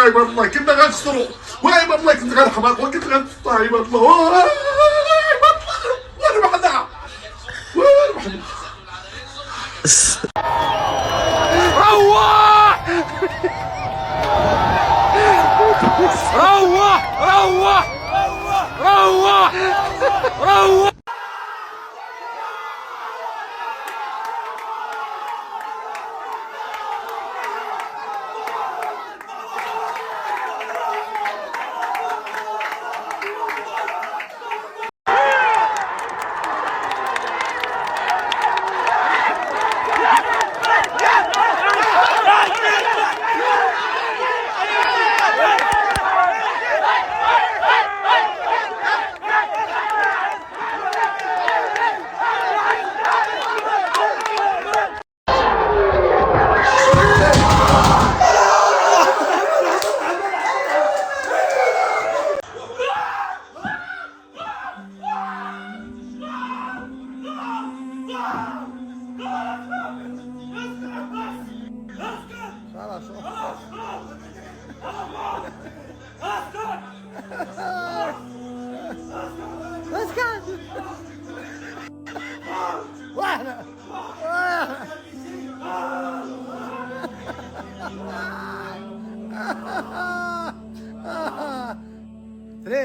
واي والله كنا غنخسروا، واي والله كنت غنحماق وكنت غنطاي والله، واي والله وربحنا وربحنا. روح روح روح روح روح.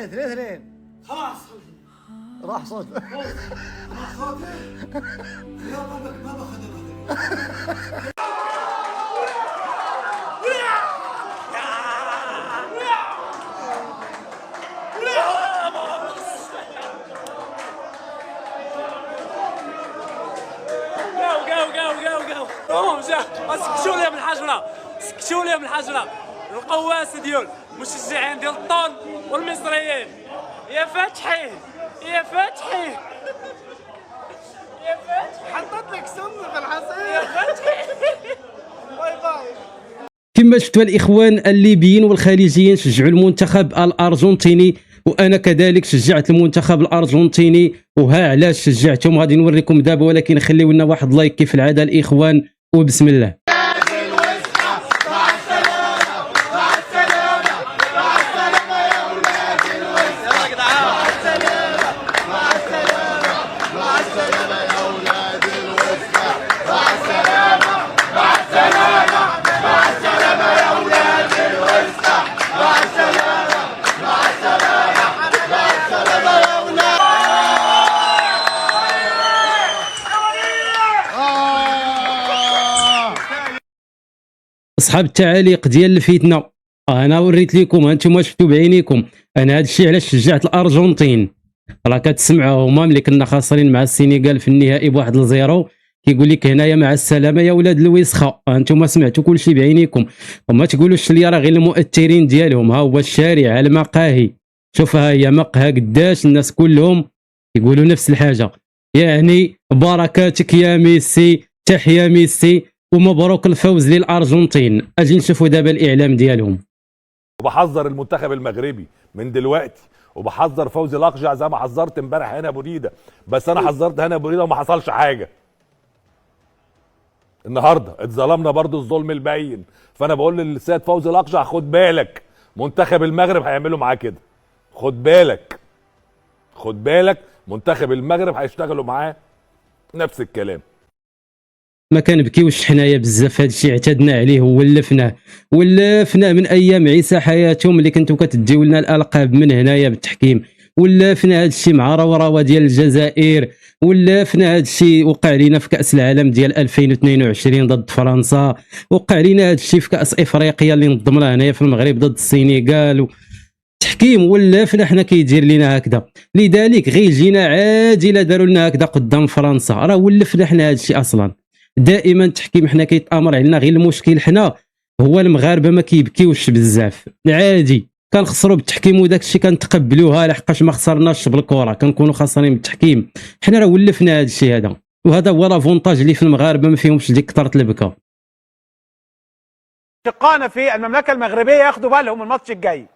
اثنين خلاص راح صوت. يا ربك ما باخذ الغدر. سكتوا لي من الحجره، سكتوا لي من الحجره. القواس ديال المشجعين ديال الطون والمصريين. يا فتحي يا فتحي يا فتحي حطيت لك سم في الحصير يا فتحي. باي باي. كما شفتوا الاخوان الليبيين والخليجيين شجعوا المنتخب الارجنتيني، وانا كذلك شجعت المنتخب الارجنتيني، وها علاش شجعتهم غادي نوريكم دابا، ولكن خليو لنا واحد لايك كيف العاده الاخوان، وبسم الله. اصحاب التعاليق ديال الفتنه، انا وريت لكم، انتم شفتوا بعينيكم. انا هذا الشيء علاش شجعت الارجنتين. راه كتسمعوا هما ملي كنا خاسرين مع السنغال في النهائي بواحد الزيرو، كيقول لك هنايا مع السلامه يا ولاد الوسخه. انتم سمعتوا كل شيء بعينيكم، وما تقولوش لي راه غير المؤثرين ديالهم. ها هو الشارع، المقاهي، شوف ها هي مقهى قداش الناس كلهم يقولوا نفس الحاجه، يعني بركاتك يا ميسي، تحيا ميسي، ومبروك الفوز للارجنتين. اجي نشوفوا دابا الاعلام ديالهم. وبحذر المنتخب المغربي من دلوقتي، وبحذر فوزي الاقجع زي ما حذرت امبارح هنا بوريده، بس انا حذرت هنا بوريده وما حصلش حاجه. النهارده اتظلمنا برضو الظلم البين، فانا بقول للسيد فوزي الاقجع خد بالك، منتخب المغرب هيعملوا معاه كده، خد بالك خد بالك، منتخب المغرب هيشتغلوا معاه نفس الكلام. ما كنبكيوش حنايا بزاف، هذا الشيء اعتدنا عليه ولفناه من ايام عيسى حياتهم اللي كنتو كتديو لنا الالقاب من هنايا بالتحكيم، ولفنا هذا الشيء مع روراوا ديال الجزائر، ولفنا هذا الشيء وقع لنا في كاس العالم ديال 2022 ضد فرنسا، وقع لنا هذا الشيء في كاس افريقيا اللي نظمناه هنايا في المغرب ضد السنغال. تحكيم ولافنا حنا كيدير لنا هكذا، لذلك غير جينا عادي الا داروا لنا هكذا قدام فرنسا، راه ولفنا حنا هذا الشيء اصلا. دائما التحكيم حنا كيتامر علينا، غير المشكل حنا هو المغاربه ما كيبكيوش بزاف، عادي كنخسروا بالتحكيم وداك الشيء كنتقبلوها لحقاش ما خسرناش بالكره، كنكونوا خاسرين بالتحكيم. حنا راه ولفنا هذا الشيء هذا، وهذا هو لافونتاج اللي في المغاربه ما فيهمش ديك كثره البكا. اشقائنا في المملكه المغربيه ياخدوا بالهم الماتش الجاي،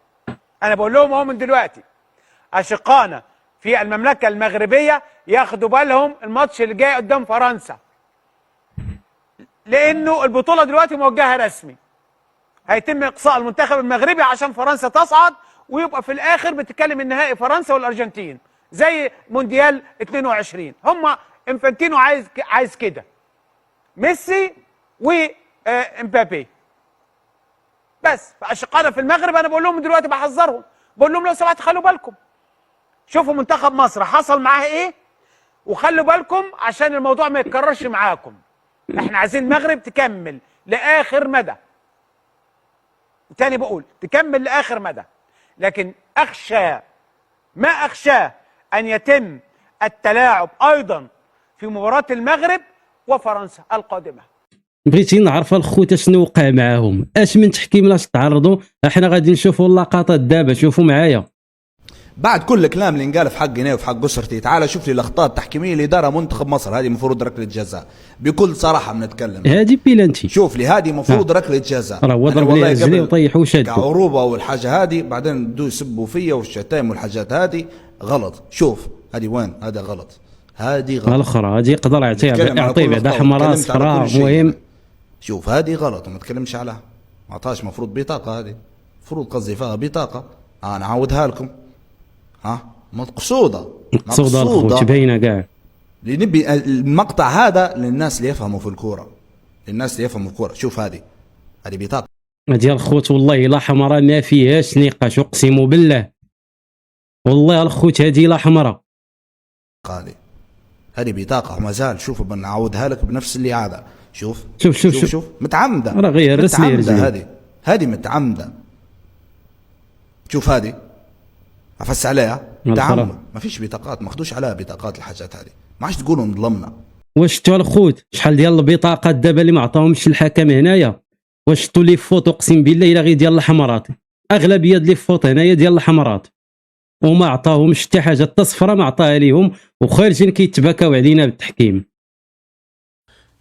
انا بقول لهم اهو من دلوقتي، اشقائنا في المملكه المغربيه ياخدوا بالهم الماتش اللي جاي قدام فرنسا، لانه البطوله دلوقتي موجهه رسمي، هيتم اقصاء المنتخب المغربي عشان فرنسا تصعد، ويبقى في الاخر بتتكلم النهائي فرنسا والارجنتين زي مونديال 22. هم انفانتينو عايز كده، ميسي وامبابي بس. فاشقائنا في المغرب انا بقول لهم دلوقتي، بحذرهم، بقول لهم لو سمحت خلوا بالكم، شوفوا منتخب مصر حصل معاه ايه، وخلوا بالكم عشان الموضوع ما يتكررش معاكم. احنا عايزين المغرب تكمل لاخر مدى، تاني بقول تكمل لاخر مدى، لكن ما اخشاه ان يتم التلاعب ايضا في مباراة المغرب وفرنسا القادمة. بغيتي نعرف الخوت شنو وقع معاهم، اش من تحكيم لاش تعرضوا. احنا غادي نشوفوا اللقطات دابا، شوفوا معايا. بعد كل الكلام اللي انقال في حقنا وفي حق اسرتي، تعال شوف لي الاخطاء التحكيميه اللي دارها منتخب مصر. هذه المفروض ركله جزاء، بكل صراحه بنتكلم. هذه بيلانتي، شوف لي هذه المفروض ركله جزاء. راه هو ضرب لي رجلي وطيح وشد عروبه والحاجه هذه، بعدين بدو يسبوا فيا والشتايم والحاجات هذه غلط. شوف هذه وين، هذا غلط، هذه غلط. الاخرى هذه يقدر يعطي بعدا حمراء صفراء. المهم شوف هذه غلط وما تكلمش عليها، ما عطاش مفروض بطاقه. هذه مفروض قصدي فيها بطاقه. انا عاودها لكم، مقصوده الخوت باينه كاع. نبي المقطع هذا للناس اللي يفهموا في الكوره، للناس اللي يفهموا في الكوره. شوف هذه بطاقه ديال الخوت، والله لا حمراء ما فيهاش نقاش، اقسم بالله والله الخوت هذه لا حمراء. هذه بطاقه وما زال. شوف بنعاودها لك بنفس اللي هذا. شوف شوف شوف شوف, شوف. متعمده، راه غير رسلي هذه متعمده. شوف هذه عفس عليها تعمد، ما فيش بطاقات، ما خدوش عليها بطاقات. الحاجات هذه ما عادش تقولوا نظلمنا. واش شفتوا الخوت شحال ديال البطاقات دابا اللي ما عطاهمش الحكم هنايا؟ واش شفتوا لي فوت؟ اقسم بالله الا غير ديال الحمرات، اغلبيه ديال لي فوت هنايا ديال الحمرات، وما عطاهمش حتى حاجه، حتى الصفرة ما عطاها ليهم، وخارجين كيتباكاو علينا بالتحكيم.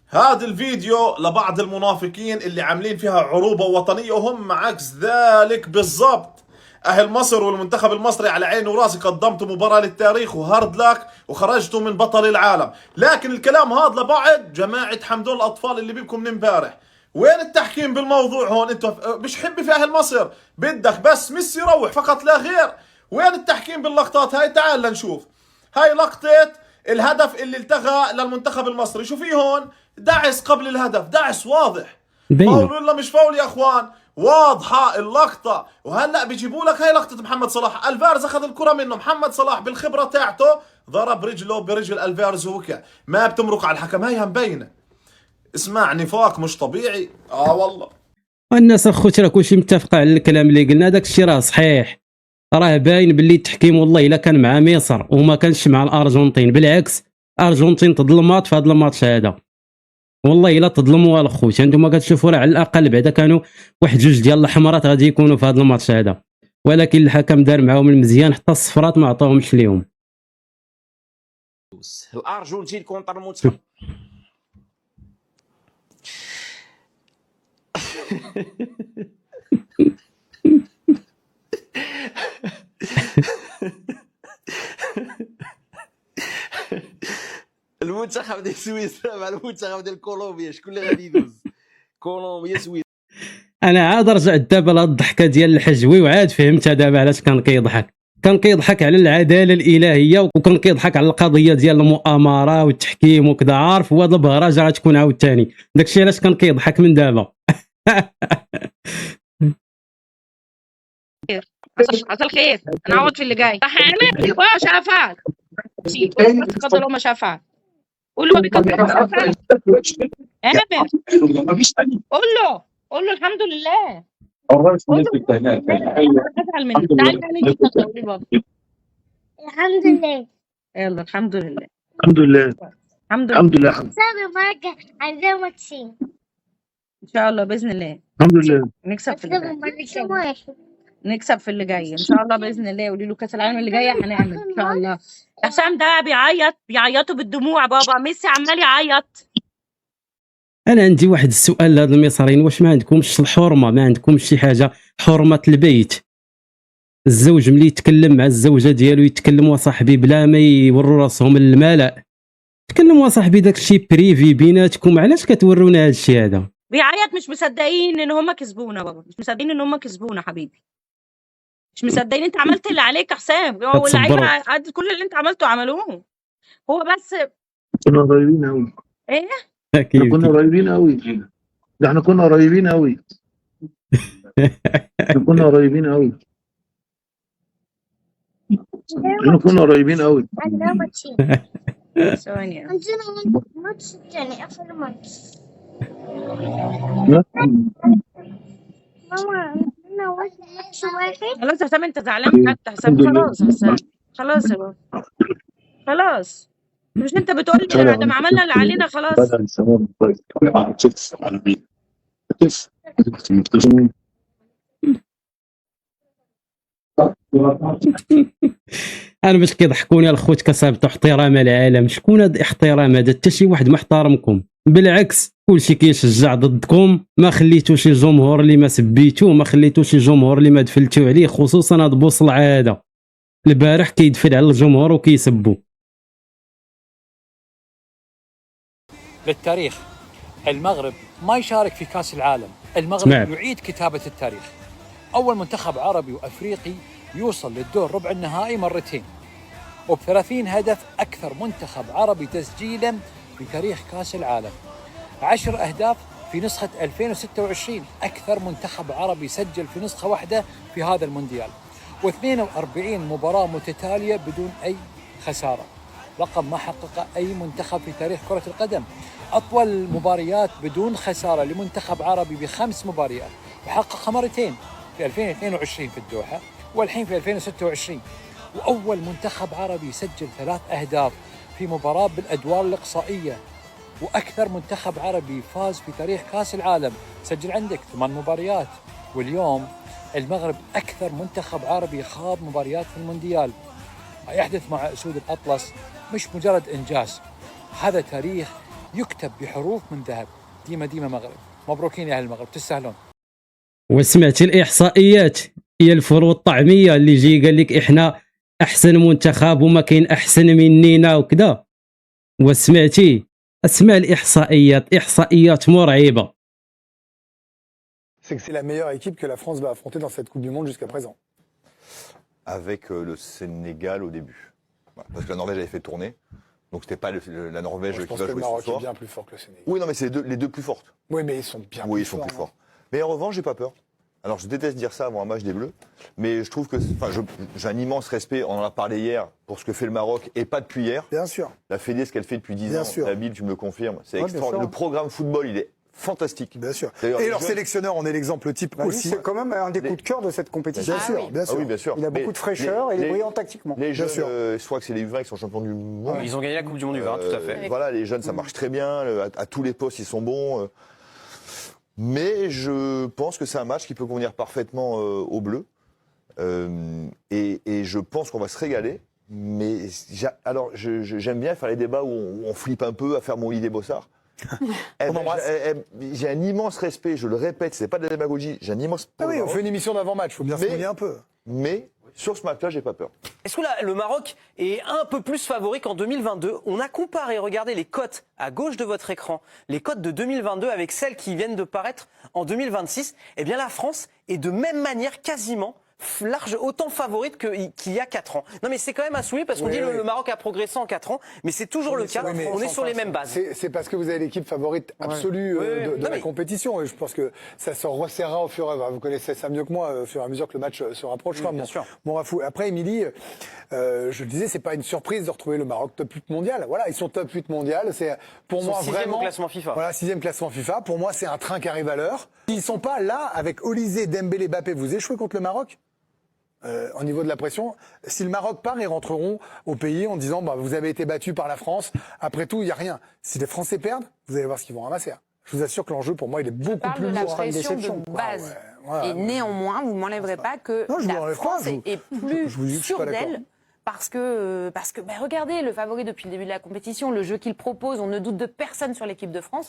هذا الفيديو لبعض المنافقين اللي عاملين فيها عروبة وطنية، وهم عكس ذلك بالضبط. أهل مصر والمنتخب المصري على عيني وراسي، قدمتوا مباراة للتاريخ وهارد لك وخرجتوا من بطل العالم. لكن الكلام هذا لبعض جماعة حمدون الأطفال اللي بيبكم من امبارح. وين التحكيم بالموضوع هون؟ انتوا مش حبي في أهل مصر، بدك بس ميسي يروح فقط لا غير. وين التحكيم باللقطات هاي؟ تعال نشوف. هاي لقطة الهدف اللي التغى للمنتخب المصري. شوفي هون دعس قبل الهدف، دعس واضح. فاول ولا مش فاول يا اخوان؟ واضحه اللقطه. وهلا بيجيبوا لك هاي لقطه محمد صلاح، الفارز اخذ الكره منه، محمد صلاح بالخبره تاعته ضرب رجله برجل الفارز ووقع. ما بتمرق على الحكم، هاي مبينه. اسمع، نفاق مش طبيعي. والله الناس اخوتي راه كلشي متفق على الكلام اللي قلنا، داك الشيء راه صحيح. راه باين باللي التحكيم والله الا كان مع مصر وما كانش مع الارجنتين، بالعكس الارجنتين تظلمات في هذا الماتش هذا، والله الا تظلموا الخوت. انتم كتشوفوا راه على الاقل بعدا كانوا واحد جوج ديال الحمرات غادي يكونوا في هذا الماتش هذا، ولكن الحكم دار معاهم المزيان، حتى الصفرات ما عطاهمش ليهم. الارجنتين كونتر المنتخب المنتخب ديال سويسرا مع المنتخب ديال كولومبيا، شكون اللي غادي يدوز؟ كولومبيا سويسرا. انا عاد رجعت دابا لهاد الضحكه ديال الحجوي، وعاد فهمت دابا علاش كان كيضحك. كان كيضحك على العداله الالهيه، وكان كيضحك على القضيه ديال المؤامره والتحكيم وكذا. عارف هو هاد البهرجه غتكون عاوتاني، داكشي علاش كان كيضحك من دابا. عسى الخير، نعوض في اللي جاي. صح يا عمي؟ شافعك تفضل. ما شافعك قول له بيقدر شافعك. عامر قول له الحمد لله. ازعل منك. تعالي الحمد لله. يلا الحمد لله. الحمد لله. الحمد لله. سابق مرجع عندنا ماتشين ان شاء الله باذن الله. الحمد لله. نكسب في اللي جاي. نكسب في اللي جاي ان شاء الله باذن الله. قولي له كاس العالم اللي جاي هنعمل ان شاء الله. حسام ده بيعيطوا بالدموع. بابا ميسي عمال يعيط. انا عندي واحد السؤال لهاد المصريين، واش ما عندكمش الحرمه؟ ما عندكمش شي حاجه حرمه البيت؟ الزوج ملي يتكلم مع الزوجه ديالو يتكلم وصاحبي بلا ما يوروا راسهم للملأ، تكلم وصاحبي داك الشيء بريفي بيناتكم. علاش كتورونا هاد الشيء هذا؟ بيعيط، مش مصدقين ان هم كسبونا بابا، مش مصدقين ان هم كسبونا حبيبي، مش مصدقين. انت عملت اللي عليك يا حسام، واللعيبه قد كل اللي انت عملته عملوه. هو بس كنا قريبين قوي. ايه؟ احنا كنا قريبين قوي. ده احنا كنا قريبين قوي. احنا كنا قريبين قوي. احنا كنا قريبين قوي. ثواني. عندنا ماتش تاني آخر ماتش. ماما عندنا ماتش واحد. خلاص يا حسام، انت زعلان حتى حسام، خلاص يا حسام، خلاص يا بابا، خلاص. مش انت بتقول لي بعد ما عملنا اللي علينا خلاص؟ انا باش كيضحكوني الخوت كصابتوا احترام العالم. شكون هذا الاحترام هذا؟ حتى شي واحد ما احترمكم، بالعكس كلشي كيشجع ضدكم. ما خليتو شي جمهور اللي ما سبيتو، ما خليتو شي جمهور اللي ما دفلتو عليه، خصوصا هاد بوصل هذا البارح كيدفل على الجمهور وكيسبو. للتاريخ، المغرب ما يشارك في كأس العالم، المغرب يعيد كتابة التاريخ. أول منتخب عربي وأفريقي يوصل للدور ربع النهائي مرتين، وب30 هدف، أكثر منتخب عربي تسجيلا في تاريخ كأس العالم. 10 أهداف في نسخة 2026، أكثر منتخب عربي سجل في نسخة واحدة في هذا المونديال. و42 مباراة متتالية بدون أي خسارة، رقم ما حققه أي منتخب في تاريخ كرة القدم. أطول مباريات بدون خسارة لمنتخب عربي ب5 مباريات، وحققها مرتين في 2022 في الدوحة، والحين في 2026. وأول منتخب عربي سجل 3 أهداف في مباراة بالأدوار الإقصائية. وأكثر منتخب عربي فاز في تاريخ كأس العالم، سجل عندك 8 مباريات. واليوم المغرب أكثر منتخب عربي خاض مباريات في المونديال. ما يحدث مع أسود الأطلس مش مجرد إنجاز، هذا تاريخ يكتب بحروف من ذهب. ديما ديما مغرب، مبروكين يا أهل المغرب، تستاهلون. وسمعتي الإحصائيات؟ هي الفروض الطعمية اللي جي قال لك إحنا أحسن منتخب وما كاين أحسن مننا وكذا. وسمعتي؟ اسمع الإحصائيات، إحصائيات مرعبة. C'est que c'est la meilleure équipe que la France va affronter dans cette Coupe du Monde jusqu'à présent. Avec le Sénégal au début. Voilà, parce que la Norvège avait fait tourner. Donc c'était pas la Norvège qui va jouer ce soir. Je pense que le Maroc est bien plus fort que le Sénégal. Oui, non, mais c'est les deux plus fortes. Oui, mais ils sont bien plus forts. Oui, ils sont plus forts. Mais en revanche, j'ai pas peur. Alors je déteste dire ça avant un match des Bleus, mais je trouve que, j'ai un immense respect, on en a parlé hier, pour ce que fait le Maroc, et pas depuis hier. Bien sûr. La Fédé, ce qu'elle fait depuis 10 bien ans, sûr. Nabil, tu me le confirmes, c'est extraordinaire. Le programme football, il est fantastique. Bien sûr. Et leur sélectionneur, on est l'exemple type aussi. C'est quand même un des coups de cœur de cette compétition. Bien sûr, bien sûr. Ah oui, bien sûr. Il a beaucoup de fraîcheur et il est brillant tactiquement. Les jeunes, je crois que c'est les U20 qui sont champions du monde. Ils ont gagné la Coupe du Monde U20, tout à fait. Voilà, les jeunes, ça marche très bien, à tous les postes, ils sont bons. Mais je pense que c'est un match qui peut convenir parfaitement aux Bleus. Et je pense qu'on va se régaler. Mais alors, j'aime bien faire les débats où on flippe un peu, à faire mon lit des bossards. J'ai un immense respect, je le répète, c'est pas de la démagogie, j'ai un immense... Ah oui, on fait une émission d'avant-match, il faut bien se mouiller un peu. Mais sur ce match-là, j'ai pas peur. Est-ce que le Maroc est un peu plus favori qu'en 2022? On a comparé, regardez les cotes à gauche de votre écran, les cotes de 2022 avec celles qui viennent de paraître en 2026. Eh bien la France est de même manière quasiment autant favorite qu'il y a 4 ans. Non mais c'est quand même à souligner parce qu'on dit le Maroc a progressé en 4 ans, mais c'est toujours le cas, on est sur les mêmes bases. C'est parce que vous avez l'équipe favorite absolue de la compétition et je pense que ça se resserrera au fur et à mesure. Vous connaissez ça mieux que moi, au fur et à mesure que le match se rapprochera. Bien sûr. Bon, Rafou. Après, Émilie, je le disais, c'est pas une surprise de retrouver le Maroc top 8 mondial. Voilà, ils sont top 8 mondial. C'est pour moi vraiment... 6e au classement FIFA. Voilà, 6e classement FIFA. Pour moi, c'est un train qui arrive à l'heure. Ils sont pas là avec Olysée, Dembélé, Mbappé. Vous échouez contre le Maroc au niveau de la pression, si le Maroc part, ils rentreront au pays en disant vous avez été battus par la France. Après tout, il n'y a rien. Si les Français perdent, vous allez voir ce qu'ils vont ramasser. Je vous assure que l'enjeu, pour moi, il est beaucoup plus lourd. La pression de base. Et néanmoins, vous ne m'enlèverez pas que la France est plus sûre d'elle parce que regardez, le favori depuis le début de la compétition, le jeu qu'il propose, on ne doute de personne sur l'équipe de France,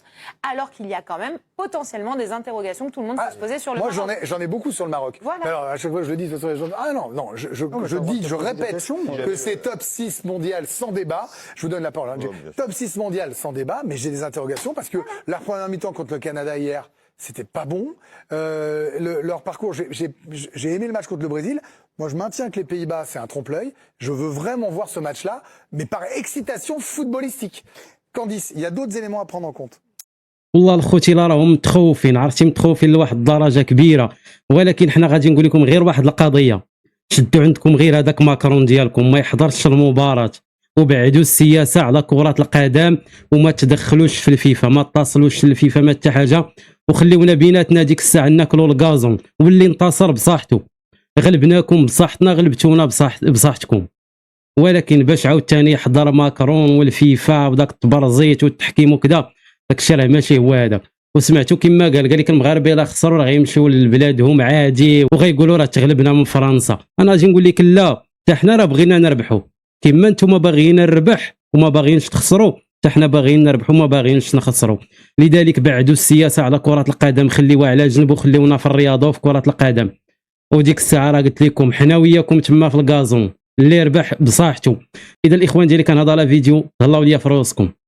alors qu'il y a quand même potentiellement des interrogations que tout le monde peut se poser sur le Maroc. Moi, j'en ai beaucoup sur le Maroc. Voilà. Alors, à chaque fois, je le dis, de toute façon, les gens disent, je répète que c'est top 6 mondial sans débat. Je vous donne la parole. Top 6 mondial sans débat, mais j'ai des interrogations parce que la première mi-temps contre le Canada hier, c'était pas bon. Leur parcours, j'ai aimé le match contre le Brésil. Moi, je maintiens que les Pays-Bas, c'est un trompe-l'œil. Je veux vraiment voir ce match-là, mais par excitation footballistique. Candice, il y a d'autres éléments à prendre en compte. والله الخوتي لا راهم متخوفين، عرفتي متخوفين لواحد الدرجه كبيره، ولكن حنا غادي نقول لكم غير واحد القضيه، شدوا عندكم غير هذاك ماكرون ديالكم ما يحضرش المباراه، وبعدوا السياسه على كره القدم وما تدخلوش في الفيفا، ما اتصلوش للفيفا ما حتى حاجه، وخليونا بيناتنا ديك الساعه ناكلوا الكازون، واللي انتصر بصحته، غلبناكم بصحتنا غلبتونا بصحتكم، ولكن باش عاوتاني يحضر ماكرون والفيفا وداك التبرزيت والتحكيم وكذا، داك الشيء راه ماشي هو هذا. وسمعتوا كما قال لك المغاربه الا خسروا راه غيمشيو لبلادهم عادي وغيقولوا راه تغلبنا من فرنسا. انا غادي نقول لك لا، حتى حنا راه بغينا نربحوا كما نتوما باغيين نربح وما باغيينش تخسروا، حتى حنا باغيين نربحوا وما باغيينش نخسروا. لذلك بعدوا السياسه على كره القدم، خليوها على جنب وخليونا في الرياضه وفي كره القدم. وديك الساعه راه قلت لكم حنا وياكم تما في الكازون، اللي ربح بصحته. اذا الاخوان ديالي كان هذا لا فيديو، تهلاو ليا في روسكم.